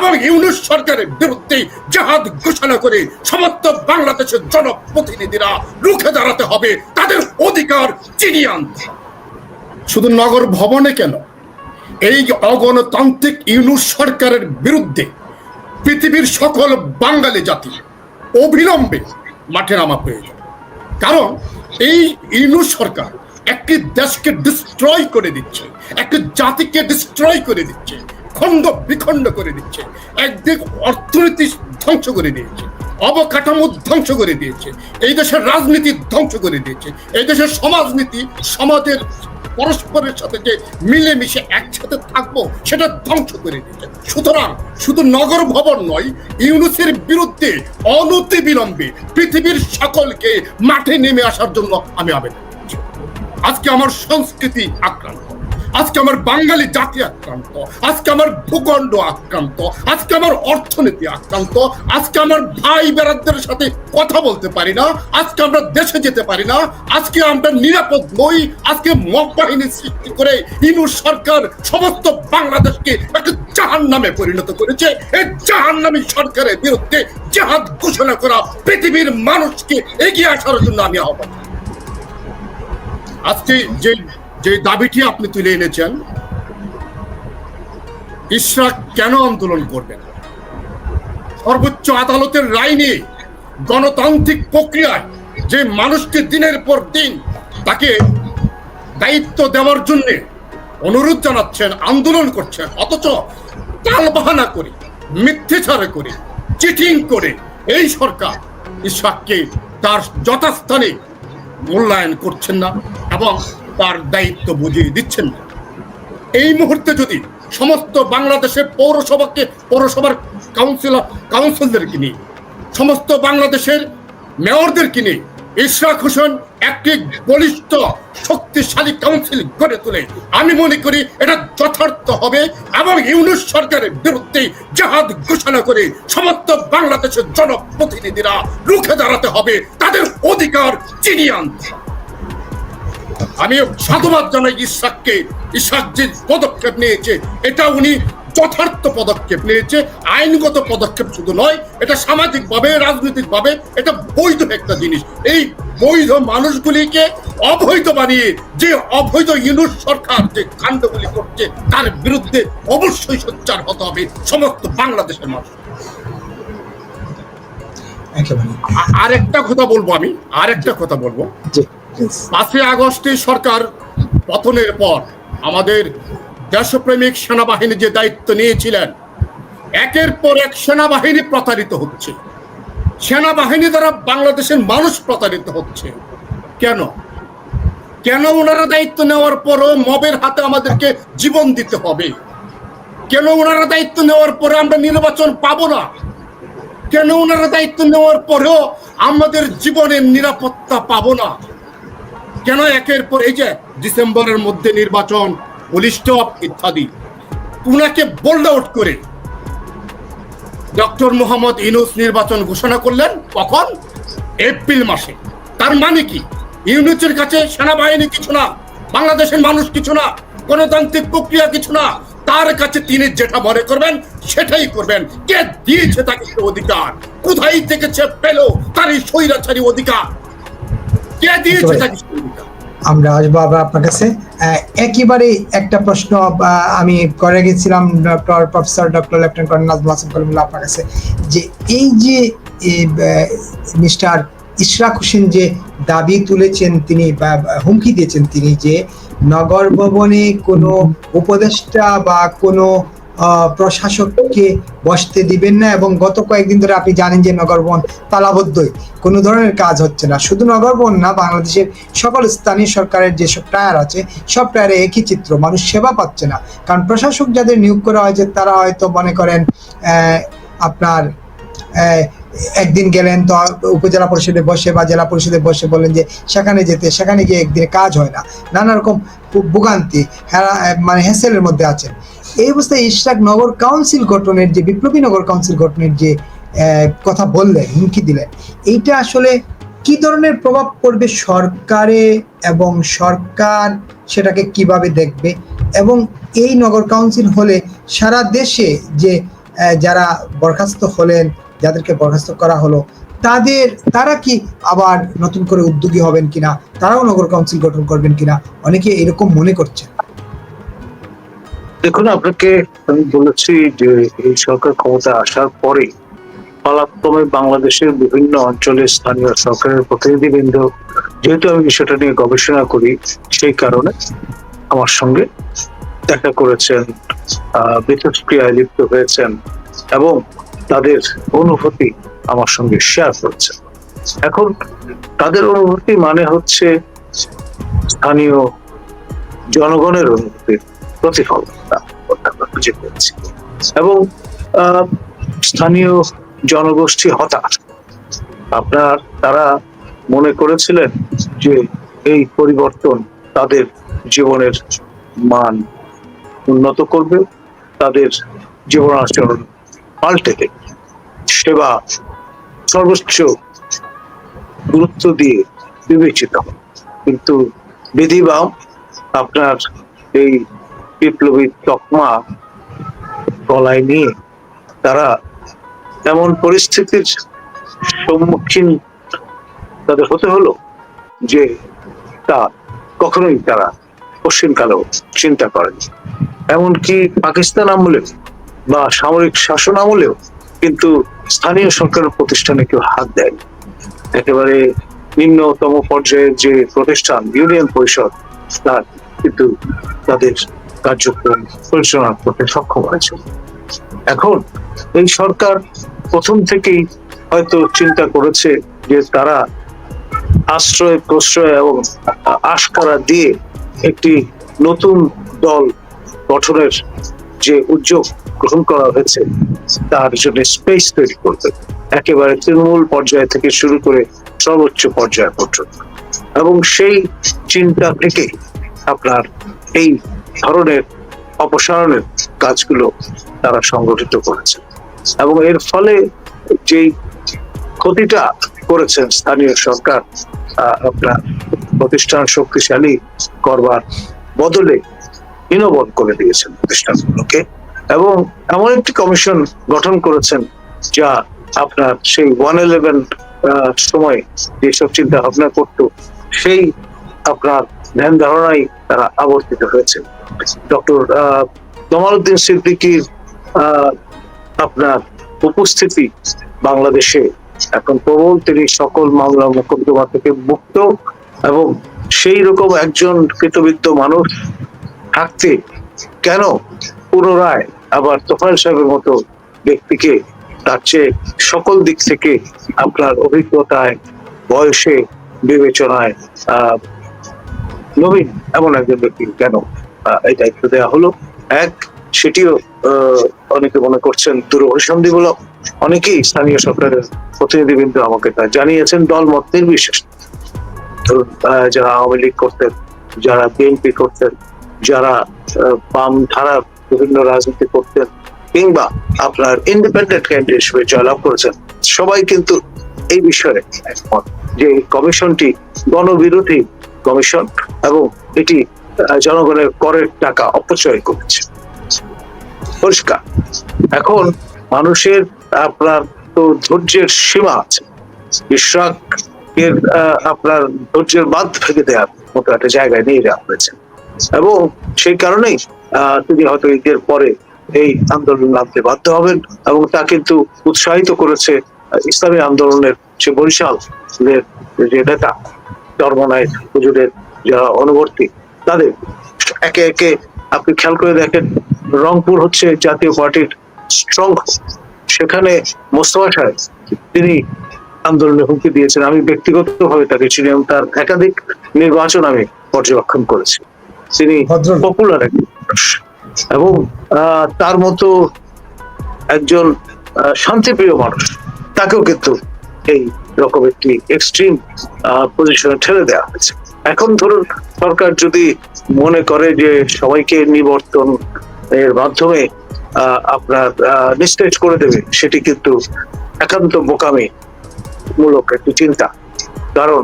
এবং ইউনূস সরকারের বিরুদ্ধে জিহাদ ঘোষণা করে সমস্ত বাংলাদেশের জনপ্রতিনিধিরা রুখে দাঁড়াতে হবে, তাদের অধিকার ছিনিয়ে আনতে। শুধু নগর ভবনে কেন, এই অগণতান্ত্রিক ইউনূস সরকারের বিরুদ্ধে পৃথিবীর সকল বাঙালি জাতি অবিলম্বে মাঠে নামা প্রয়োজন। কারণ এই ইউনূস সরকার একটি দেশকে ডিস্ট্রয় করে দিচ্ছে, একটি জাতিকে ডিস্ট্রয় করে দিচ্ছে, খণ্ড বিখণ্ড করে দিচ্ছে। একদিক অর্থনীতি ধ্বংস করে দিয়েছে, অবকাঠামো ধ্বংস করে দিয়েছে, এই দেশের রাজনীতি ধ্বংস করে দিয়েছে, এই দেশের সমাজনীতি, সমাজের পরস্পরের সাথে যে মিলেমিশে একসাথে থাকবো সেটা ধ্বংস করে দিয়েছে। সুতরাং শুধু নগর ভবন নয়, ইউনূসের বিরুদ্ধে অনতিবিলম্বে পৃথিবীর সকলকে মাঠে নেমে আসার জন্য আমি আবেদন করছি। আজকে আমার সংস্কৃতি আক্রান্ত, আজকে আমার বাঙালি জাতি আক্রান্ত, আজকে আমার ভূখণ্ড আক্রান্ত, আজকে আমার অর্থনীতি আক্রান্ত, আজকে আমার ভাই বেড়াদের সাথে কথা বলতে পারি না, আজকে আমরা দেশে যেতে পারি না, আজকে আমরা নিরাপদ নই। আজকে মব বাহিনী সৃষ্টি করে ইউনূস সরকার সমস্ত বাংলাদেশকে একটা জাহান্নামে পরিণত করেছে। এই জাহান্নামী সরকারের বিরুদ্ধে জিহাদ ঘোষণা করা পৃথিবীর মানুষকে এগিয়ে আসার জন্য আমি আহ্বান। আজকে যে দাবিটি আপনি তুলে এনেছেন, ইশরাক কেন আন্দোলন করবেন? সর্বোচ্চ আদালতের রায় নিয়ে গণতান্ত্রিক প্রক্রিয়ায় যে মানুষকে দিনের পর দিন তাকে দায়িত্ব দেওয়ার জন্য অনুরোধ জানাচ্ছেন, আন্দোলন করছেন, অথচ টালবাহানা করে, মিথ্যাচার করে, চিটিং করে এই সরকার ইশরাককে তার যথাস্থানে মূল্যায়ন করছেন না এবং তার দায়িত্ব বুঝিয়ে দিচ্ছেন না। এই মুহূর্তে যদি সমস্ত বাংলাদেশের পৌরসভার কাউন্সিলরকে নিয়ে, সমস্ত বাংলাদেশের মেয়রদেরকে নিয়ে ইশরাক হোসেন একটি বলিষ্ঠ শক্তিশালী কাউন্সিল গড়ে তোলে, আমি মনে করি এটা যথার্থ হবে এবং ইউনূস সরকারের বিরুদ্ধে জিহাদ ঘোষণা করে সমস্ত বাংলাদেশের জনপ্রতিনিধিরা রুখে দাঁড়াতে হবে, তাদের অধিকার ছিনিয়ে আনতে। আমি সাধুবাদ জানাই ইশরাককে। ইশরাক যে পদক্ষেপ নিয়েছে এটা উনি যথার্থ পদক্ষেপ নিয়েছে, আইনগত পদক্ষেপ শুধু নয়, এটা সামাজিকভাবে, রাজনৈতিকভাবে এটা বৈধ একটা জিনিস। এই বৈধ মানুষগুলিকে অবৈধ বানিয়ে যে অবৈধ ইউনূস সরকার যে কাণ্ডগুলি করছে তার বিরুদ্ধে অবশ্যই সোচ্চার হতে হবে সমস্ত বাংলাদেশের মানুষ। আরেকটা কথা বলবো, 5ই আগস্টে সরকার পতনের পর আমাদের দেশপ্রেমিক সেনাবাহিনী যে দায়িত্ব নিয়েছিলেন, একের পর এক সেনাবাহিনী প্রতারিত হচ্ছে, সেনাবাহিনী দ্বারা বাংলাদেশের মানুষ প্রতারিত হচ্ছে। কেন ওনারা দায়িত্ব নেওয়ার পরও মবের হাতে আমাদেরকে জীবন দিতে হবে? কেন ওনারা দায়িত্ব নেওয়ার পরে আমরা নির্বাচন পাবো না? কেন ওনারা দায়িত্ব নেওয়ার পরেও আমাদের জীবনের নিরাপত্তা পাবো না? কেন একের পর এই যে ডিসেম্বরের মধ্যে নির্বাচন, পুলিশ স্টপ ইত্যাদি, উনাকে বোল্ড আউট করে ডক্টর মোহাম্মদ ইউনূস নির্বাচন ঘোষণা করলেন কখন? এপ্রিল মাসে। তার মানে কি ইউনূসের কাছে সেনাবাহিনী কিছু না, বাংলাদেশের মানুষ কিছু না, গণতান্ত্রিক প্রক্রিয়া কিছু না, তার কাছে তিনি যেটা মনে করবেন সেটাই করবেন। কে দিয়েছে তাকে অধিকার? কোথায় থেকে সে পেল তার এই স্বৈরাচারী অধিকার? কে দিয়েছে তাকে অধিকার? আমরা আসবো আবার আপনার কাছে। একেবারে একটা প্রশ্ন আমি করে গেছিলাম professor doctor lieutenant colonel Nazmul Hasan Kalimullah আপনার কাছে, যে এই যে মিস্টার ইশরাক হোসেন যে দাবি তুলেছেন, তিনি হুমকি দিয়েছেন তিনি যে নগর ভবনে কোনো উপদেষ্টা বা কোনো প্রশাসককে বসতে দিবেন না, এবং গত কয়েকদিন ধরে আপনি জানেন যে নগর ভবন তালাবদ্ধই, কোনো ধরনের কাজ হচ্ছে না। শুধু নগর ভবন না, বাংলাদেশের সকল স্থানীয় সরকারের যেসব টায়ার আছে সব টায়ারে একই চিত্র, মানুষ সেবা পাচ্ছে না। কারণ প্রশাসক যাদের নিয়োগ করা হয়েছে তারা হয়তো মনে করেন আপনার একদিন গেলেন তো উপজেলা পরিষদে বসে বা জেলা পরিষদে বসে বললেন যে সেখানে যেতে, সেখানে গিয়ে একদিনে কাজ হয় না, নানা রকম ভোগান্তি, মানে হ্যাসেলের মধ্যে আছেন। এই অবস্থায় ইশরাক নগর কাউন্সিল গঠনের যে বিপ্লবী নগর কাউন্সিল গঠনের যে কথা বললেন, হুমকি দিলেন, এইটা আসলে কি ধরনের প্রভাব পড়বে সরকারে, এবং সরকার সেটাকে কিভাবে দেখবে? এবং এই নগর কাউন্সিল হলে সারা দেশে যে যারা বরখাস্ত হলেন, যাদেরকে বরখাস্ত করা হলো, তারা কি আবার নতুন করে উদ্যোগী হবেন কিনা, তারাও নগর কাউন্সিল গঠন করবেন কিনা, অনেকে এরকম মনে করছেন। দেখুন, আপনাকে আমি বলেছি যে এই সরকার ক্ষমতা আসার পরে পালাক্রমে বাংলাদেশের বিভিন্ন অঞ্চলে স্থানীয় সরকারের প্রতিনিধিবৃন্দ, যেহেতু আমি বিষয়টা নিয়ে গবেষণা করি সেই কারণে আমার সঙ্গে দেখা করেছেন, মিথস্ক্রিয়ায় লিপ্ত হয়েছেন এবং তাদের অনুভূতি আমার সঙ্গে শেয়ার করেছেন। এখন তাদের অনুভূতি মানে হচ্ছে স্থানীয় জনগণের অনুভূতির প্রতিফলন খুঁজে পেয়েছি এবং স্থানীয় জনগোষ্ঠী হতাশ। তারা মনে করেছিলেন যে এই পরিবর্তন তাদের জীবনের মান উন্নত করবে, তাদের জীবনাচরণ পাল্টে দেবে, সেবা সর্বোচ্চ গুরুত্ব দিয়ে বিবেচিত হবে। কিন্তু বিধিবাম আপনার এই বিপ্লবী তকমা গলায় নিয়ে তারা এমন পরিস্থিতির সম্মুখীন তাদের হতে হলো যে তা কখনোই তারা পশ্চিমকালেও চিন্তা করেনি। এমনকি পাকিস্তান আমলে বা সামরিক শাসন আমলেও কিন্তু স্থানীয় সরকারের প্রতিষ্ঠানে কেউ হাত দেয়নি। একেবারে নিম্নতম পর্যায়ের যে প্রতিষ্ঠান ইউনিয়ন পরিষদ, তার কিন্তু তাদের কার্যক্রম পরিচালনা করতে সক্ষম হয়েছে। এখন এই সরকার প্রথম থেকেই হয়তো চিন্তা করেছে যে তারা আশ্রয় প্রশ্রয় এবং আশকারা দিয়ে একটি নতুন দল গঠনের যে উদ্যোগ গ্রহণ করা হয়েছে তার জন্য স্পেস তৈরি করবে, একেবারে তৃণমূল পর্যায় থেকে শুরু করে সর্বোচ্চ পর্যায় পর্যন্ত। এবং সেই চিন্তা থেকে আপনার এই ধরনের অপসারণের কাজগুলো তারা সংগঠিত করেছে এবং এর ফলে যেই ক্ষতিটা করেছেন স্থানীয় সরকার, আপনার প্রতিষ্ঠান শক্তিশালী করবার বদলে হীনবল করে দিয়েছেন প্রতিষ্ঠানগুলোকে এবং এমন একটি কমিশন গঠন করেছেন যা আপনার সেই 111 সময় যেসব চিন্তা ভাবনা করতো সেই আপনার ধ্যান ধারণাই তারা আবর্তিত হয়েছে। ডক্টর কামাল উদ্দিন সিদ্দিকীর আপনার উপস্থিতি বাংলাদেশে এখন প্রবল, তিনি সকল মামলা মোকদ্দমা থেকে মুক্ত এবং সেই রকম একজন কৃতবিদ্য মানুষ থাকতে কেন পুনরায় আবার তোফায়েল সাহেবের মতো ব্যক্তিকে তার চেয়ে সকল দিক থেকে আপনার অভিজ্ঞতায়, বয়সে, বিবেচনায় নবীন এমন একজন ব্যক্তি কেন এই দায়িত্ব দেওয়া হলো? সেটিও অনেকে মনে করছেন দুরভিসন্ধিমূলক। অনেকেই স্থানীয় সরকারের প্রতিনিধিবৃন্দ আমাকে তা জানিয়েছেন, দল মত নির্বিশেষ। ধরুন, যারা আওয়ামী লীগ করতেন, যারা বিএনপি করতেন, যারা বাম ধারা বিভিন্ন রাজনীতি করতেন, কিংবা আপনার ইন্ডিপেন্ডেন্ট ক্যান্ডিডেট হিসেবে জয়লাভ করেছেন, সবাই কিন্তু এই বিষয়ে একমত যে কমিশনটি গণবিরোধী কমিশন এবং এটি জনগণের করের টাকা অপচয় করেছে। পরিষ্কার। এখন মানুষের আপনার তো ধৈর্যের সীমা আছে, ইশরাক এর আপনার ধৈর্যের বাঁধ ভেঙে দেওয়ার মতো একটা জায়গায় নিয়ে যাওয়া হয়েছে এবং সেই কারণেই তিনি হয়তো ঈদের পরে এই আন্দোলন নামতে বাধ্য হবেন এবং তা কিন্তু উৎসাহিত করেছে ইসলামী আন্দোলনের সে বরিশাল যে নেতা চরমনায়ের হুজুরের যারা অনুবর্তী, তাদের একে একে আপনি খেয়াল করে দেখেন, রংপুর হচ্ছে জাতীয় পার্টির স্ট্রং, সেখানে মোস্তফা সাহেব তিনি আন্দোলনে হুমকি দিয়েছেন। আমি ব্যক্তিগতভাবে তাকে চিনি এবং তার একাধিক নির্বাচন আমি পর্যবেক্ষণ করেছি। তিনি পপুলার একজন মানুষ এবং তার মতো একজন শান্তিপ্রিয় মানুষ, তাকেও কিন্তু এই রকম একটি এক্সট্রিম পজিশনে ঠেলে দেওয়া হয়েছে। এখন ধরুন, সরকার যদি মনে করে যে সবাইকে নিবর্তন এর মাধ্যমে আপনার নিস্তেজ করে দেবে, সেটি কিন্তু একান্ত বোকামি মূলক একটি চিন্তা। কারণ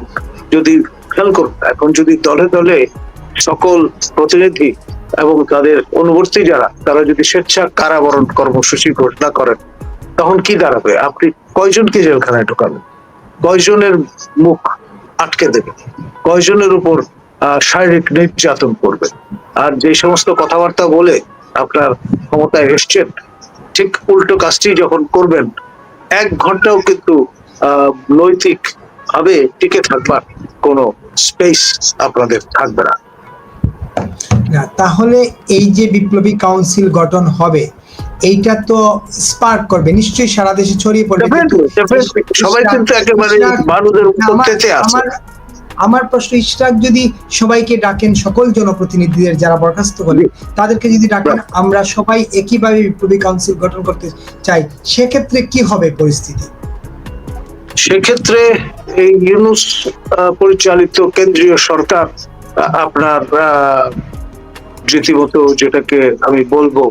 যদি খেয়াল করুন, এখন যদি দলে দলে সকল প্রতিনিধি এবং তাদের অনুবর্তী যারা, তারা যদি স্বেচ্ছা কারাবরণ কর্মসূচি ঘোষণা করেন, তখন কি দাঁড়াবে? আপনি কয়জনকে জেলখানায় ঢোকাবেন? কয়জনের মুখ আটকে দেবেন? কয়জনের উপর শারীরিক নির্যাতন করবেন? আর যে সমস্ত কথাবার্তা বলে আপনার ক্ষমতায় এসছেন, ঠিক উল্টো কাজটি যখন করবেন, 1 ঘন্টাও কিন্তু নৈতিক ভাবে টিকে থাকবার কোনো স্পেস আপনাদের থাকবে না। না, তাহলে এই যে বিপ্লবী কাউন্সিল গঠন হবে, এইটা তো স্পার্ক করবে নিশ্চয়ই, সারা দেশে ছড়িয়ে পড়বে। সবাই কিন্তু একেবারে মানুষের উপস্থিতিতে আছে। আমার প্রশ্ন, ইশরাক যদি সবাইকে ডাকেন, সকল জনপ্রতিনিধিদের যারা বরখাস্ত হলে তাদেরকে যদি ডাকেন, আমরা সবাই একইভাবে বিপ্লবী কাউন্সিল গঠন করতে চাই, সেক্ষেত্রে কি হবে পরিস্থিতি? সেক্ষেত্রে এই ইউনূস পরিচালিত কেন্দ্রীয় সরকার আপনার রীতিমতো যেটাকে আমি বলবো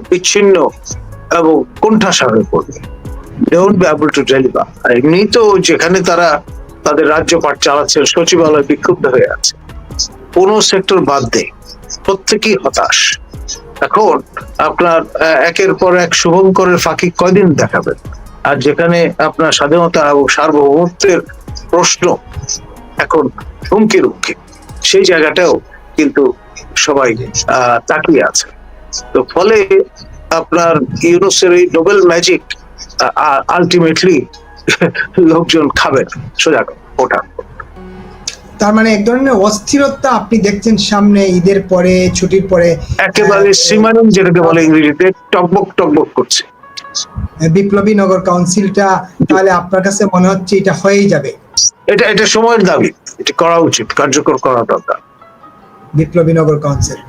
বিচ্ছিন্ন এবং কোণঠাসা হয়ে পড়বে। They won't be able to deliver। এমনি তো যেখানে তারা তাদের রাজ্যপাট চালাচ্ছেন, সচিবালয় বিক্ষুব্ধ হয়ে আছে, কোন সেক্টর বাদ দেয়, প্রত্যেকেই হতাশ। এখন আপনার একের পর এক শুভঙ্করের ফাঁকি কয়দিন দেখাবেন? আর যেখানে আপনার স্বাধীনতা এবং সার্বভৌমত্বের প্রশ্ন এখন হুমকির মুখে, সেই জায়গাটাও কিন্তু সবাই তাকিয়ে আছে। তো ফলে আপনার ইউনূসের এই নোবেল ম্যাজিক আলটিমেটলি লোকজন খাবেন সোজা ওটা। তার মানে এক ধরনের অস্থিরতা আপনি দেখছেন সামনে, ঈদের পরে, ছুটির পরে একেবারে সীমাহীন, যেটাকে বলে ইংরেজিতে টকবক টকবক করছে। বিপ্লবী নগর কাউন্সিলটা তাহলে আপনার কাছে মনে হচ্ছে এটা হয়েই যাবে? এটা সময়ের দাবি, এটা করা উচিত, কার্যকর করা দরকার বিপ্লবী নগর কাউন্সিল।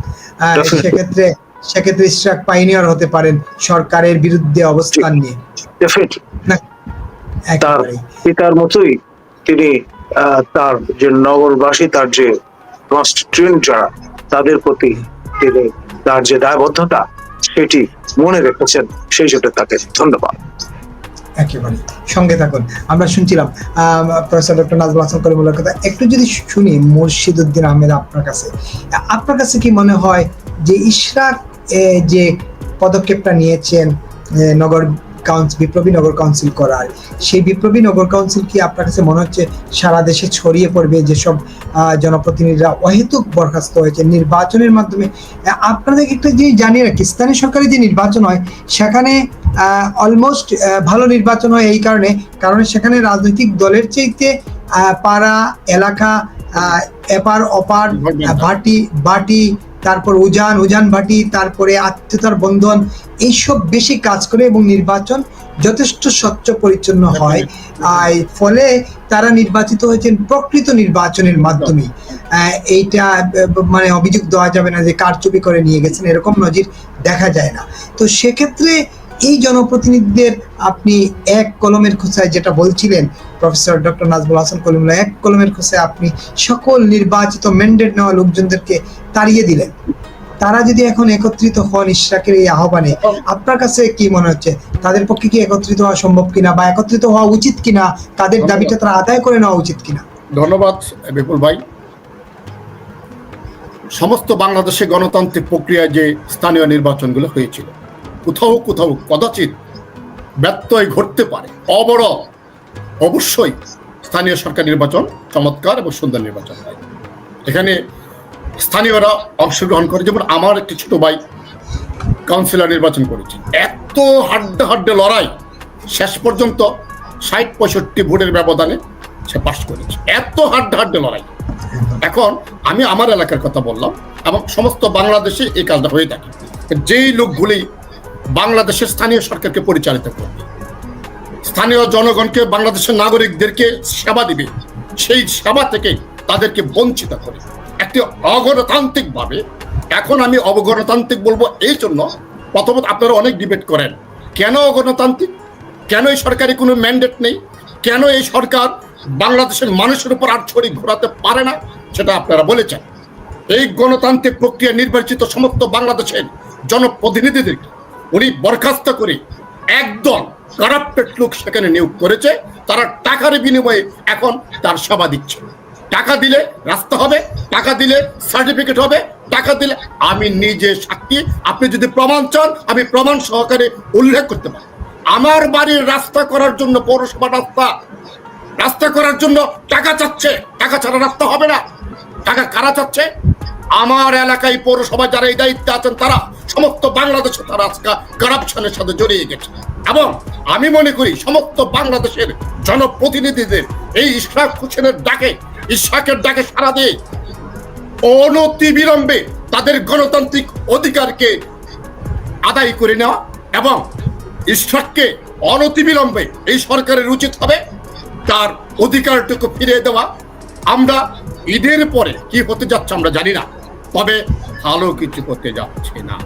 সেক্ষেত্রে ইশরাক পাইনিয়র হতে পারেন সরকারের বিরুদ্ধে অবস্থান নিয়ে। তার পিতার মতোই তিনি তার যে নগরবাসী, তার যে কনস্টিটিউয়েন্ট যারা, তাদের প্রতি তিনি তার যে দায়বদ্ধতা সেটি মনে রেখেছেন, সেই জন্য তাকে ধন্যবাদ। একেবারে সঙ্গে থাকুন, আমরা শুনছিলাম প্রফেসর ডক্টর নাজমুল হাসান কলিমুল্লাহর কথা। একটু যদি শুনি মুর্শিদ উদ্দিন আহমেদ, আপনার কাছে কি মনে হয় যে ইশরাক যে পদক্ষেপটা নিয়েছেন বিপ্লবী নগর কাউন্সিল করার, সেই বিপ্লবী নগর কাউন্সিল কি আপনার কাছে মনে হচ্ছে সারা দেশে ছড়িয়ে পড়বে? যেসব জনপ্রতিনিধিরা অহেতুক বরখাস্ত হয়েছে নির্বাচনের মাধ্যমে, আপনাদের একটা যে জানি রাখি, স্থানীয় সরকারের যে নির্বাচন হয় সেখানে অলমোস্ট ভালো নির্বাচন হয় এই কারণে সেখানে রাজনৈতিক দলের চাইতে পাড়া এলাকা, এপার ওপার, বাটি, তারপর উজান ভাটি, তারপরে আত্মীয়তার বন্ধন, এইসব বেশি কাজ করে এবং নির্বাচন যথেষ্ট স্বচ্ছ পরিচ্ছন্ন হয়। ফলে তারা নির্বাচিত হয়েছেন প্রকৃত নির্বাচনের মাধ্যমে। এইটা মানে অভিযোগ দেওয়া যাবে না যে কারচুপি করে নিয়ে গেছেন, এরকম নজির দেখা যায় না। তো সেক্ষেত্রে এই জনপ্রতিনিধিদের আপনি এক কলমের খোঁচায়, যেটা বলছিলেন প্রফেসর ডক্টর নাজমুল হাসান কলিমুল্লাহ, এক কলমের খোঁচায় আপনি সকল নির্বাচিত ম্যান্ডেট নেওয়া লোকজনদেরকে তাড়িয়ে দিলেন। তারা যদি এখন একত্রিত হন ইশরাকের এই আহ্বানে, আপনার কাছে কি মনে হচ্ছে তাদের পক্ষে কি একত্রিত হওয়া সম্ভব কিনা, বা একত্রিত হওয়া উচিত কিনা, তাদের দাবিটা তারা আদায় করে নেওয়া উচিত কিনা? ধন্যবাদ বিপুল ভাই। সমস্ত বাংলাদেশে গণতান্ত্রিক প্রক্রিয়ায় যে স্থানীয় নির্বাচনগুলো হয়েছিল, কোথাও কদাচিৎ ব্যত্যয় ঘটতে পারে, অবশ্যই স্থানীয় সরকার নির্বাচন চমৎকার এবং সুন্দর নির্বাচন হয়। এখানে স্থানীয়রা অংশগ্রহণ করে, যেমন আমার একটি ছোট ভাই কাউন্সিলর নির্বাচন করেছে, এত হাড্ডে লড়াই, শেষ পর্যন্ত 60-65 ভোটের ব্যবধানে সে পাস করেছে, এত হাড্ডে লড়াই। এখন আমি আমার এলাকার কথা বললাম, এবং সমস্ত বাংলাদেশে এই কাজটা হয়ে থাকে। যেই লোকগুলি বাংলাদেশের স্থানীয় সরকারকে পরিচালিত করবে, স্থানীয় জনগণকে, বাংলাদেশের নাগরিকদেরকে সেবা দিবে, সেই সেবা থেকে তাদেরকে বঞ্চিত করে একটি অগণতান্ত্রিক ভাবে। এখন আমি অগণতান্ত্রিক বলবো এই জন্য, প্রথমত আপনারা অনেক ডিবেট করেন, কেন অগণতান্ত্রিক, কেন এই সরকারি কোনো ম্যান্ডেট নেই, কেন এই সরকার বাংলাদেশের মানুষের উপর আর ছড়ি ঘোরাতে পারে না, সেটা আপনারা বলেছেন। এই গণতান্ত্রিক প্রক্রিয়া নির্বাচিত সমস্ত বাংলাদেশের জনপ্রতিনিধিদেরকে উনি বরখাস্ত করে একদল কারাপ্টেড লোক সেখানে নিয়োগ করেছে, তারা টাকার বিনিময়ে এখন তার সেবা দিচ্ছে। টাকা দিলে রাস্তা হবে, টাকা দিলে সার্টিফিকেট হবে, টাকা দিলে আমি নিজে সাক্ষী। আপনি যদি প্রমাণ চান আমি প্রমাণ সহকারে উল্লেখ করতে পারি। আমার বাড়ির রাস্তা করার জন্য পৌরসভা রাস্তা করার জন্য টাকা চাচ্ছে, টাকা ছাড়া রাস্তা হবে না। টাকা কারা চাচ্ছে? আমার এলাকায় পৌরসভা যারা এই দায়িত্বে আছেন তারা, সমস্ত বাংলাদেশে তারা আজকে কারাপশনের সাথে জড়িয়ে গেছে। এবং আমি মনে করি সমস্ত বাংলাদেশের জনপ্রতিনিধিদের এই ইশরাকের ডাকে সাড়া দিয়ে অনতিবিলম্বে তাদের গণতান্ত্রিক অধিকারকে আদায় করে নেওয়া এবং ইশরাককে অনতিবিলম্বে এই সরকারের উচিত হবে তার অধিকারটুকু ফিরিয়ে দেওয়া। আমরা ঈদের পরে কি হতে যাচ্ছে আমরা জানি না, তবে ভালো কিছু হতে যাচ্ছে না।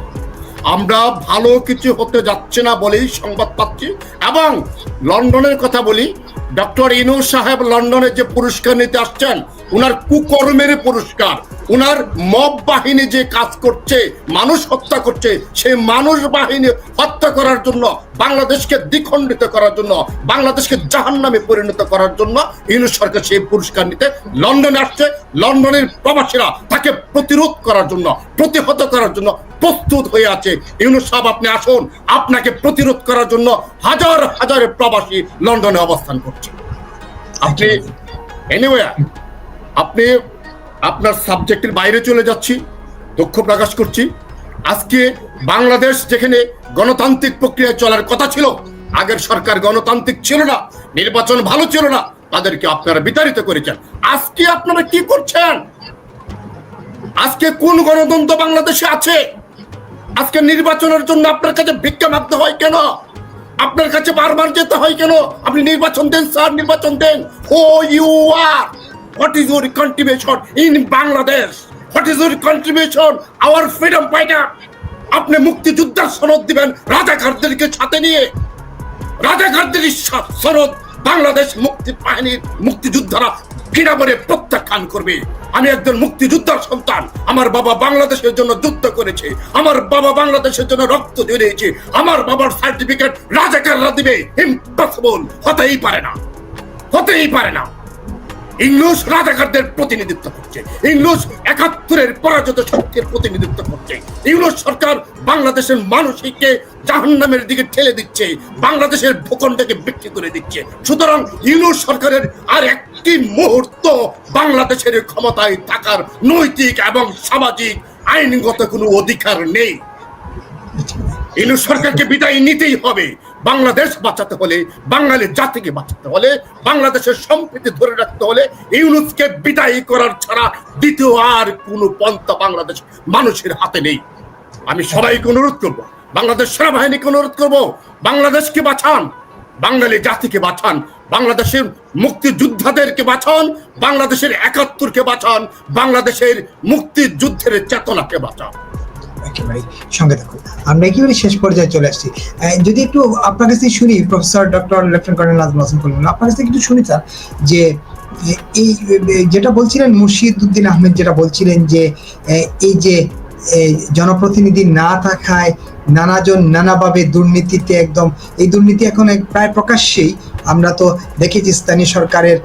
আমরা ভালো কিছু হতে যাচ্ছে না বলেই সংবাদ পাচ্ছি। এবং লন্ডনের কথা বলি, ডক্টর ইউনূস সাহেব লন্ডনে যে পুরস্কার নিতে আসছেন, উনার কুকর্মের পুরস্কার। উনার মব বাহিনী যে কাজ করছে, মানুষ হত্যা করছে, সেই মানুষ বাহিনী হত্যা করার জন্য, বাংলাদেশকে দ্বিখণ্ডিত করার জন্য, বাংলাদেশকে জাহান্নামে পরিণত করার জন্য ইউনূস সরকার সেই পুরস্কার নিতে লন্ডনে আসছে। লন্ডনের প্রবাসীরা তাকে প্রতিরোধ করার জন্য, প্রতিহত করার জন্য প্রস্তুত হয়ে আছে। ইউনূস সাহেব আপনি আসুন, আপনাকে প্রতিরোধ করার জন্য হাজার হাজার প্রবাসী লন্ডনে অবস্থান করছে। আপনি এনিওয়ে আপনি আপনার সাবজেক্টের বাইরে চলে যাচ্ছি, দুঃখ প্রকাশ করছি। আজকে বাংলাদেশ যেখানে গণতান্ত্রিক প্রক্রিয়ায় চলার কথা ছিল, আগের সরকার গণতান্ত্রিক ছিল না, নির্বাচন ভালো ছিল না, তাদেরকে আপনারা বিতাড়িত করেছেন। আজকে আপনারা কি করছেন? আজকে কোন গণতন্ত্র বাংলাদেশে আছে? আজকে নির্বাচনের জন্য আপনার কাছে ভিক্ষা মাগতে হয় কেন? আপনার কাছে বারবার যেতে হয় কেন? আপনি নির্বাচন দেন স্যার, নির্বাচন দেন। Who you are, what is your contribution in Bangladesh? What is your contribution our freedom fighter? আপনি মুক্তিযোদ্ধার সনদ দিবেন রাজাকারদেরকে সাথে নিয়ে। রাজাকারদের সনদ বাংলাদেশ মুক্তি বাহিনীর মুক্তিযোদ্ধারা ঘৃণা করে প্রত্যাখ্যান করবে। আমি একজন মুক্তিযোদ্ধার সন্তান, আমার বাবা বাংলাদেশের জন্য যুদ্ধ করেছে, আমার বাবা বাংলাদেশের জন্য রক্ত ঝরিয়েছে, আমার বাবার সার্টিফিকেট রাজাকাররা দিবে? ইম্পসিবল, হতেই পারে না, হতেই পারে না। ইংলিশ রাজাকারদের প্রতিনিধিত্ব করছে, ইংলিশ ৭১-এর পরাজিত শক্তির প্রতিনিধিত্ব করছে। ইংলিশ সরকার বাংলাদেশের মানুষকে জাহান্নামের দিকে ঠেলে দিচ্ছে, বাংলাদেশের ভূখণ্ডকে বিক্রি করে দিচ্ছে। সুতরাং ইংলিশ সরকারের আর একটি মুহূর্ত বাংলাদেশের ক্ষমতায় থাকার নৈতিক এবং সামাজিক আইনগত কোনো অধিকার নেই। ইংলিশ সরকারকে বিদায় নিতেই হবে। বাংলাদেশ বাঁচাতে হলে, বাঙালি জাতিকে বাঁচাতে হলে, বাংলাদেশের সম্প্রীতি ধরে রাখতে হলে ইউনূসকে বিদায় করার ছাড়া দ্বিতীয় আর কোনো পন্থা বাংলাদেশ মানুষের হাতে নেই। আমি সবাইকে অনুরোধ করব, বাংলাদেশ সেনাবাহিনীকে অনুরোধ করব, বাংলাদেশকে বাঁচান, বাঙালি জাতিকে বাঁচান, বাংলাদেশের মুক্তিযোদ্ধাদেরকে বাঁচান, বাংলাদেশের ৭১-কে বাঁচান, বাংলাদেশের মুক্তিযুদ্ধের চেতনাকে বাঁচান। একেবারে সঙ্গে থাকুন। আমরা একেবারে শেষ পর্যায়ে চলে আসছি। যদি একটু আপনার কাছে শুনি, professor doctor lieutenant colonel Nazmul Hasan Kalimullah, আপনার কাছে একটু শুনি স্যার, যে এই যেটা বলছিলেন মুর্শিদ উদ্দিন আহমেদ, যেটা বলছিলেন যে এই যে জনপ্রতিনিধি না থাকায় নানাজন নানাভাবে দুর্নীতিতে, একদম এই দুর্নীতি এখন প্রায় প্রকাশ্যেই আমরা তো দেখেছি। স্থানীয় সরকারের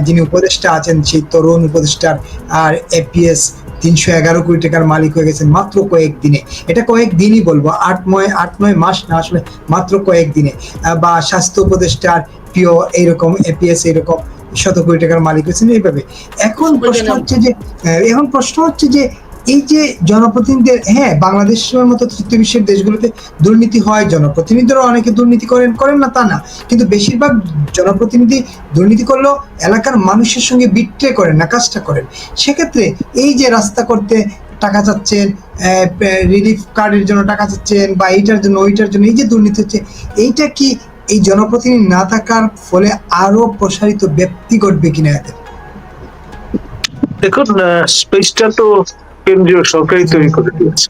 যিনি উপদেষ্টা আছেন, সেই তরুণ উপদেষ্টার আর এপিএস ৩১১ কোটি টাকার মালিক হয়ে গেছেন মাত্র কয়েকদিনে। এটা কয়েকদিনই বলবো, ৮-৯ মাস না, আসলে মাত্র কয়েকদিনে। বা স্বাস্থ্য উপদেষ্টার প্রিয় এইরকম এপিএস এইরকম ১০০ কোটি টাকার মালিক হয়েছেন এইভাবে। এখন প্রশ্ন হচ্ছে যে এই যে জনপ্রতিনিধিদের, হ্যাঁ বাংলাদেশের মতো তৃতীয় বিশ্বের দেশগুলোতে দুর্নীতি হয়, জনপ্রতিনিধিরাও অনেকে দুর্নীতি করেন না তা না, কিন্তু বেশিরভাগ জনপ্রতিনিধি দুর্নীতি করলেও এলাকার মানুষের সঙ্গে বিট্রে করেন না, কাজটা করেন। সেক্ষেত্রে এই যে রাস্তা করতে টাকা চাচ্ছেন, রিলিফ কার্ডের জন্য টাকা চাচ্ছেন, বা এইটার জন্য ওইটার জন্য এই যে দুর্নীতি হচ্ছে, এইটা কি এই জনপ্রতিনিধি না থাকার ফলে আরো প্রসারিত ব্যাপ্তি ঘটবে কিনা এদের? দেখুন, স্পেসটা তো কেন্দ্রীয় সরকারই তৈরি করে দিয়েছে।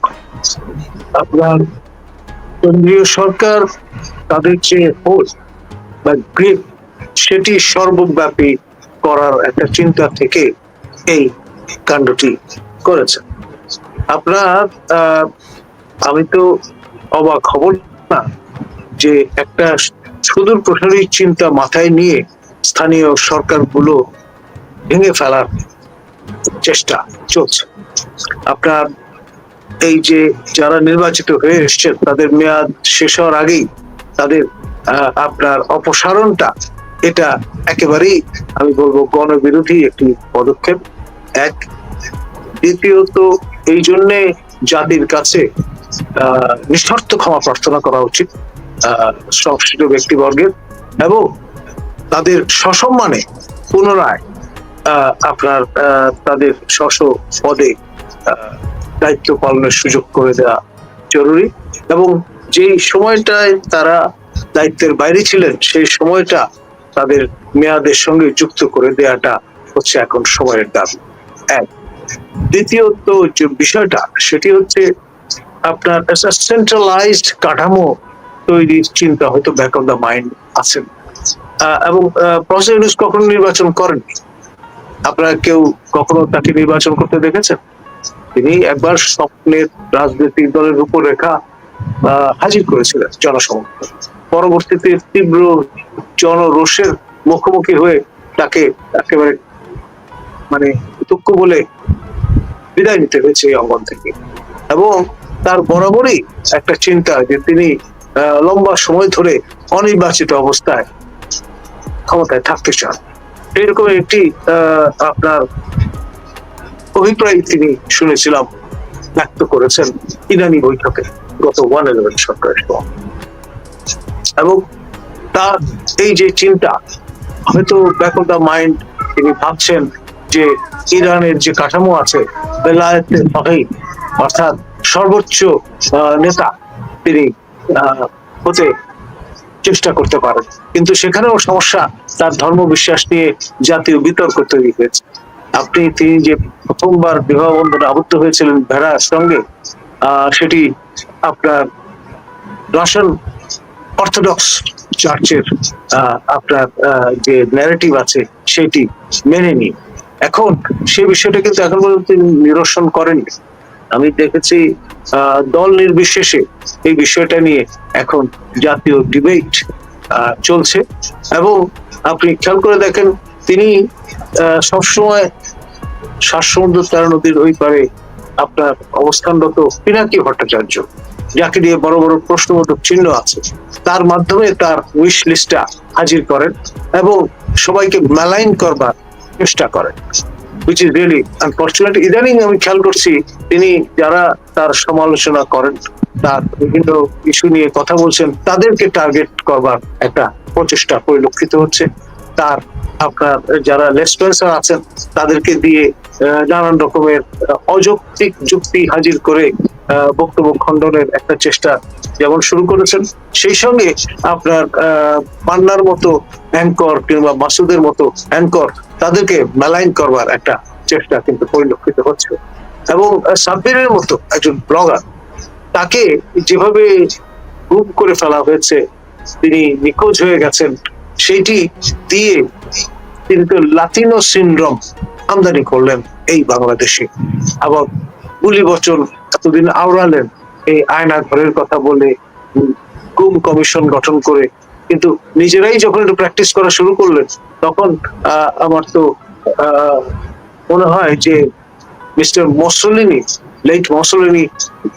আপনার কেন্দ্রীয় সরকার তাদের যে হোল বা গ্রিপ, সেটি সর্বব্যাপী করার একটা চিন্তা থেকে এই কাণ্ডটি করেছে। আপনার আমি তো অবাক হব না যে একটা সুদূর প্রসারী চিন্তা মাথায় নিয়ে স্থানীয় সরকারগুলো ভেঙে ফেলার চেষ্টা চলছে। আপনার এই যে যারা নির্বাচিত হয়ে এসছেন তাদের মেয়াদ শেষ হওয়ার আগেই তাদের আপনার অপসারণটা, এটা একেবারেই আমি বলবো গণবিরোধী একটি পদক্ষেপ। এক, দ্বিতীয়ত এই জন্যে জাতির কাছে নিঃশর্ত ক্ষমা প্রার্থনা করা উচিত সংশ্লিষ্ট ব্যক্তিবর্গের, এবং তাদের সসম্মানে পুনরায় আপনার তাদের পদে দায়িত্ব পালনের সুযোগ করে দেওয়া জরুরি। এবং যেই সময়টায় তারা দায়িত্বের বাইরে ছিলেন সেই সময়টা তাদের মেয়াদের সঙ্গে যুক্ত করে দেওয়াটা হচ্ছে এখন সময়ের দাবি। এক, দ্বিতীয়ত যে বিষয়টা সেটি হচ্ছে আপনার সেন্ট্রালাইজড কাঠামো তৈরির চিন্তা হয়তো ব্যাক অফ দ্য মাইন্ড আছেন। এবং প্রফেসর ইউনূস কখনো নির্বাচন করেননি, আপনারা কেউ কখনো তাকে নির্বাচন করতে দেখেছেন? তিনি একবার স্বপ্নের রাজনৈতিক দলের রূপরেখা হাজির করেছিলেন জনসমক্ষে, পরবর্তীতে তীব্র জনরোষের মুখোমুখি হয়ে তাকে একেবারে মানে দুঃখ বলে বিদায় নিতে হয়েছে এই অঙ্গন থেকে। এবং তার বরাবরই একটা চিন্তা যে তিনি লম্বা সময় ধরে অনির্বাচিত অবস্থায় ক্ষমতায় থাকতে চান, এরকম একটি আপনার অভিপ্রায় তিনি শুনেছিলাম ব্যক্ত করেছেন ইরানি বৈঠকে গত 1/11 সরকারের সময়। এবং তার এই যে চিন্তা হয়তো ব্যাক অফ দ্য মাইন্ড, তিনি ভাবছেন যে ইরানের যে কাঠামো আছে বেলায়েতের ফাকিহ অর্থাৎ সর্বোচ্চ নেতা তিনি হতে চেষ্টা করতে পারেন, কিন্তু সেখানেও সমস্যা, তার ধর্ম বিশ্বাস নিয়ে জাতীয় বিতর্ক তৈরি হয়েছে। তিনি যে প্রথমবার বিবাহ বন্ধনে আবদ্ধ হয়েছিলেন ভেড়ার সঙ্গে, সেটি আপনার রাশিয়ান অর্থোডক্স চার্চের আপনার যে ন্যারেটিভ আছে সেটি মেনে নি। এখন সেই বিষয়টা কিন্তু এখন পর্যন্ত তিনি নিরসন করেননি। আমি দেখেছি দল নির্বিশেষে এই বিষয়টা নিয়ে এখন জাতীয় ডিবেট চলছে। এবং আপনি খেয়াল করে দেখেন, তিনি সবসময় সমুদ্র তেরো নদীর ওই পারে আপনার অবস্থানরত পিনাকি ভট্টাচার্য, যাকে নিয়ে বড় বড় প্রশ্নবোধক চিহ্ন আছে, তার মাধ্যমে তার উইশ লিস্টটা হাজির করেন এবং সবাইকে মেলাইন করবার চেষ্টা করেন, which is really unfortunate. ইদানিং আমি খেয়াল করছি তিনি যারা তার সমালোচনা করেন, তার বিভিন্ন ইস্যু নিয়ে কথা বলছেন, তাদেরকে টার্গেট করবার একটা প্রচেষ্টা পরিলক্ষিত হচ্ছে। তার আপনার যারা লেসপেন্সার আছেন তাদেরকে দিয়ে নানান রকমের অযৌক্তিক যুক্তি হাজির করে বক্তব্য খণ্ডনের একটা চেষ্টা যেমন শুরু করেছেন, সেই সঙ্গে আপনার পান্নার মতো অ্যাঙ্কর কিংবা মাসুদের মতো অ্যাঙ্কর তাদেরকে মেলাইন করবার একটা চেষ্টা কিন্তু পরিলক্ষিত হচ্ছে। এবং সাব্বিরের মতো একজন ব্লগার, তাকে যেভাবে গুম করে ফেলা হয়েছে, তিনি নিখোঁজ হয়ে গেছেন, সেইটি দিয়ে তিনি তো লাতিনো সিনড্রোম আমদানি করলেন এই বাংলাদেশে। আবার গুলি বচন এতদিন আওড়ালেন এই আয়না ঘরের কথা বলে, গুম কমিশন গঠন করে, কিন্তু নিজেরাই যখন একটু প্র্যাকটিস করা শুরু করলেন তখন আমার তো মনে হয় যে মিস্টার মুসোলিনি, লেট মুসোলিনি,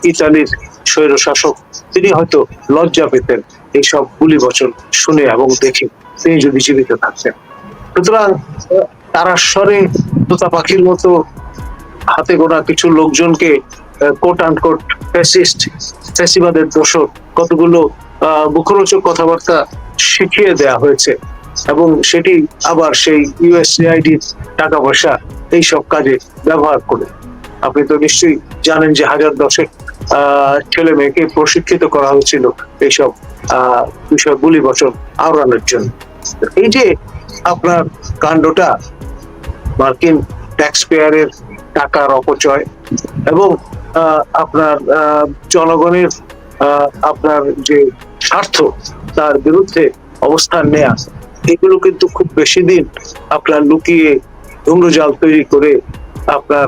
ইতালির স্বৈর শাসক, তিনি হয়তো লজ্জা পেতেন এইসব গুলি বচন শুনে এবং দেখে, তিনি যদি জীবিত থাকতেন। সুতরাং তারা স্বরে তোতা পাখির মতো হাতে গোনা কিছু লোকজনকে কোট আনকোট ফ্যাসিস্ট, ফ্যাসিবাদের দোষর কতগুলো মুখরোচক কথাবার্তা শিখিয়ে দেয়া হয়েছে, এবং সেটি আবার সেই ইউএসএআইডির টাকা পয়সা এইসব কাজে ব্যবহার করে। আপনি তো নিশ্চয়ই জানেন যে 1010 ছেলে মেয়েকে প্রশিক্ষিত করা হয়েছিল এইসব বিষয় গুলি বচন আওড়ানোর জন্য। এই যে আপনার কাণ্ডটা মার্কিন ট্যাক্স পেয়ারের টাকার অপচয় এবং আপনার জনগণের আপনার যে স্বার্থ তার বিরুদ্ধে অবস্থান নেয়া, এগুলো কিন্তু খুব বেশি দিন আপনার লুকিয়ে ধূম্রজাল তৈরি করে আপনার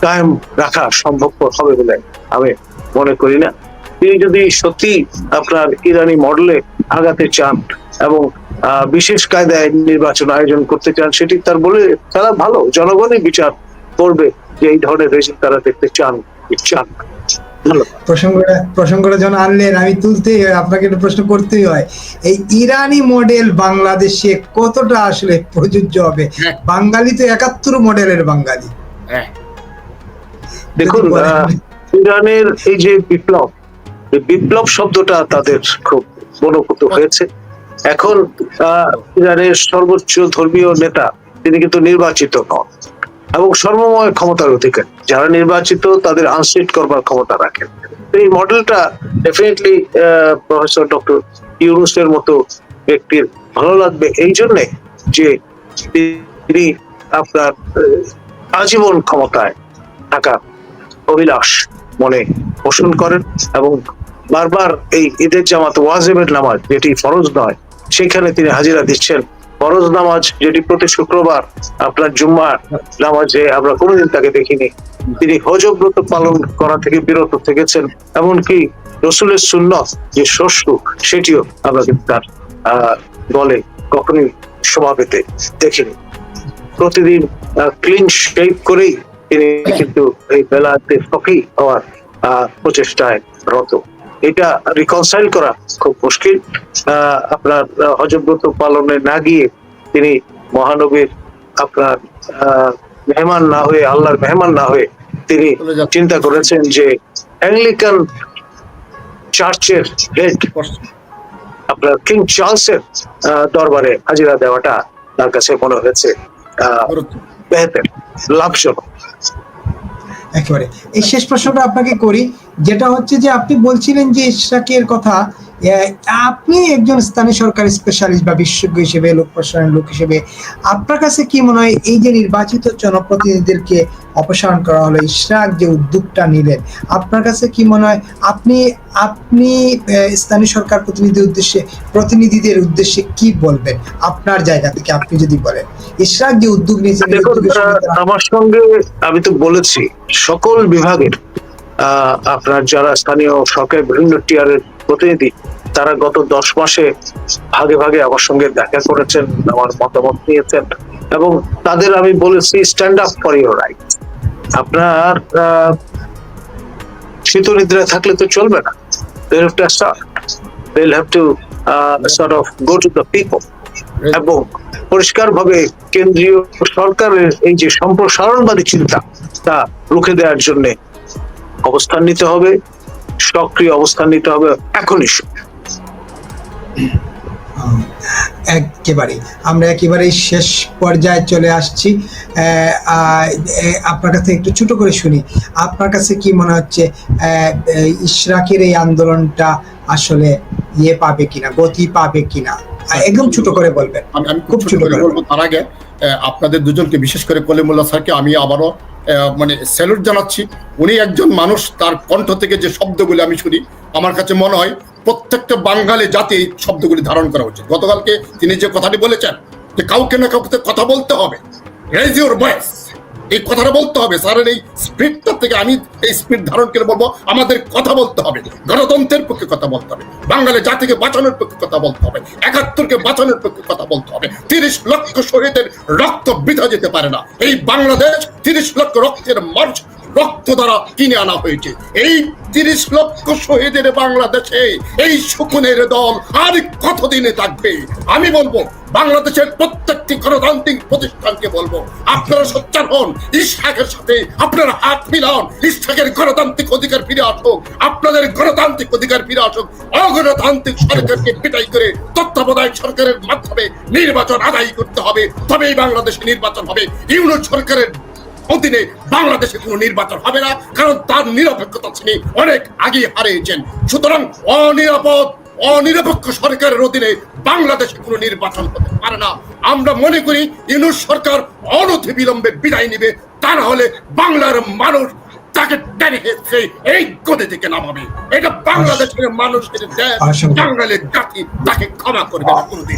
কায়েম রাখা সম্ভবপর হবে বলে আমি মনে করি না। তিনি যদি সত্যি আপনার ইরানি মডেলে আগাতে চান এবং বিশেষ কায়দায় নির্বাচন আয়োজন করতে চান, সেটি তার বলে তারা ভালো, জনগণই বিচার করবে যে এই ধরনের রেজিম তারা দেখতে চান কি চান না। প্রসঙ্গটা যখন আনলেন, আমি তুলতেই হয়, আপনাকে একটা প্রশ্ন করতেই হয়, এই ইরানি মডেল বাংলাদেশে কতটা আসলে প্রযোজ্য হবে? বাঙালি তো 71 মডেলের বাঙালি। দেখুন, ইরানের এই যে বিপ্লব, এই বিপ্লব শব্দটা তাদের খুব মনোভূত হয়েছে। এখন ইরানের সর্বোচ্চ ধর্মীয় নেতা তিনি কিন্তু নির্বাচিত নন এবং সর্বময় ক্ষমতার অধিকারী। যারা নির্বাচিত তাদের আনসিট করবার ক্ষমতা রাখেন। এই মডেলটা ডেফিনেটলি প্রফেসর ডক্টর ইউনূসের মতো ব্যক্তির ভালো লাগবে এই জন্যে যে তিনি আপনার আজীবন ক্ষমতায় থাকা অভিলাষ মনে পোষণ করেন এবং বারবার এই ঈদের জামাত ওয়াজিবের নামাজ যেটি ফরজ নয় সেখানে তিনি হাজিরা দিচ্ছেন। ফরজ নামাজ যেটি প্রতি শুক্রবার আপনার জুম্মার নামাজে আমরা কোনোদিন তাকে দেখিনি। তিনি হজব্রত পালন করা থেকে বিরত থেকেছেন, এমনকি রসুলের সুন্নত যে শস্য সেটিও আমরা কিন্তু তার দলে কখনোই শোভা পেতে দেখিনি। প্রতিদিন ক্লিন শেভ করেই তিনি কিন্তু এই বেলাতে ফকি হওয়ার প্রচেষ্টায় রত। এটা রিকনসাইল করা খুব মুশকিল। আপনার হজব্রত পালনে না গিয়ে তিনি মহানবীর আপনার মেহমান না হয়ে, আল্লাহর মেহমান না হয়ে তিনি চিন্তা করেছেন যে অ্যাংলিকান চার্চের হেড আপনার কিং চার্লসের দরবারে হাজিরা দেওয়াটা তার কাছে মনে হয়েছে বেহতর, লাভজনক। একেবারে এই শেষ প্রশ্নটা আপনাকে করি, যেটা হচ্ছে যে আপনি বলছিলেন যে ইশরাকের কথা, আপনি একজন স্থানীয় সরকার স্পেশালিস্ট বা বিশেষজ্ঞ হিসেবে, লোক প্রশাসনের লোক হিসেবে আপনার কাছে কি মনে হয় এই যে নির্বাচিত জনপ্রতিনিধিদেরকে অপসারণ করা হলো, ইশরাক যে উদ্যোগটা নিলেন, আপনার কাছে কি মনে হয় আপনি স্থানীয় সরকার প্রতিনিধিদের উদ্দেশ্যে কি বলবেন আপনার জায়গা থেকে? আপনি যদি বলেন ইশরাক যে উদ্যোগ নিয়েছেন, আমার সঙ্গে আমি তো বলেছি সকল বিভাগের আপনার যারা স্থানীয় সরকারের বিভিন্ন টিয়ারের প্রতিনিধি তারা গত 10 মাসে ভাগে ভাগে আমার সঙ্গে দেখা করেছেন, আমার মতামত নিয়েছেন এবং তাদের আমি বলেছি stand up for your right. আপনার শীতনিদ্রায় থাকলে তো চলবে না, they'll have to sort of go to the people এবং পরিষ্কারভাবে কেন্দ্রীয় সরকারের এই যে সম্প্রসারণবাদী চিন্তা তা রুখে দেওয়ার জন্য অবস্থান নিতে হবে, সক্রিয় অবস্থান নিতে হবে এখনই। আমরা একেবারে শেষ পর্যায়ে চলে আসছি। আপনার কাছে একটু ছোট করে শুনি, আপনার কাছে কি মনে হচ্ছে ইশরাকের এই আন্দোলনটা আসলে পাবে কিনা, গতি পাবে কিনা? একদম ছোট করে বলবেন। আমি খুব ছোট করে বলবো। তার আগে আপনাদের দুজনকে, বিশেষ করে কলিমুল্লাহ স্যারকে আমি আবারও স্যালুট জানাচ্ছি। উনি একজন মানুষ, তার কণ্ঠ থেকে যে শব্দগুলি আমি শুনি আমার কাছে মনে হয় প্রত্যেকটা বাঙালি জাতি এই শব্দগুলি ধারণ করা উচিত। গতকালকে তিনি যে কথাটি বলেছেন যে কাউকে না কাউকে কথা বলতে হবে, রেজ ইউর ভয়েস, এই কথাটা বলতে হবে। স্যারের এই স্পিরিটটা থেকে আমি এই স্পিরিট ধারণ করে বলবো আমাদের কথা বলতে হবে, গণতন্ত্রের পক্ষে কথা বলতে হবে, বাঙালি জাতিকে বাঁচানোর পক্ষে কথা বলতে হবে, 71কে বাঁচানোর পক্ষে কথা বলতে হবে। 30 লক্ষ শহীদের রক্ত বৃথা যেতে পারে না। এই বাংলাদেশ 30 লক্ষ রক্তের মানুষ রক্ত দ্বারা কিনে আনা হয়েছে। এই 30 লক্ষ শহীদের বাংলাদেশে এই শকুনের দল আর কতদিনে থাকবে? আমি বলবো বাংলাদেশের প্রত্যেকটি গণতান্ত্রিক প্রতিষ্ঠানকে বলবো আপনারা সোচ্চার হন, ইশরাকের সাথে আপনারা হাত মিলান, ইশরাকের গণতান্ত্রিক অধিকার ফিরে আসুক, আপনাদের গণতান্ত্রিক অধিকার ফিরে আসুক। অগণতান্ত্রিক সরকারকে বিদায় করে তত্ত্বাবধায়ক সরকারের মাধ্যমে নির্বাচন আদায় করতে হবে, তবেই বাংলাদেশে নির্বাচন হবে। ইউনূস সরকারের অধীনে বাংলাদেশে কোনো নির্বাচন হবে না, কারণ তার নিরপেক্ষতা তিনি অনেক আগে হারিয়েছেন। সুতরাং অনিরপেক্ষ সরকারের অধীনে বাংলাদেশে কোনো নির্বাচন হতে পারে না। আমরা মনে করি ইউনূস সরকার অনতিবিলম্বে বিদায় নিবে, তা না হলে বাংলার মানুষ তাকে টেনে হেঁচড়ে এই গদি থেকে নামাবে। এটা বাংলাদেশের মানুষের দেশ, বাঙালির জাতি তাকে ক্ষমা করবে না কোনোদিন।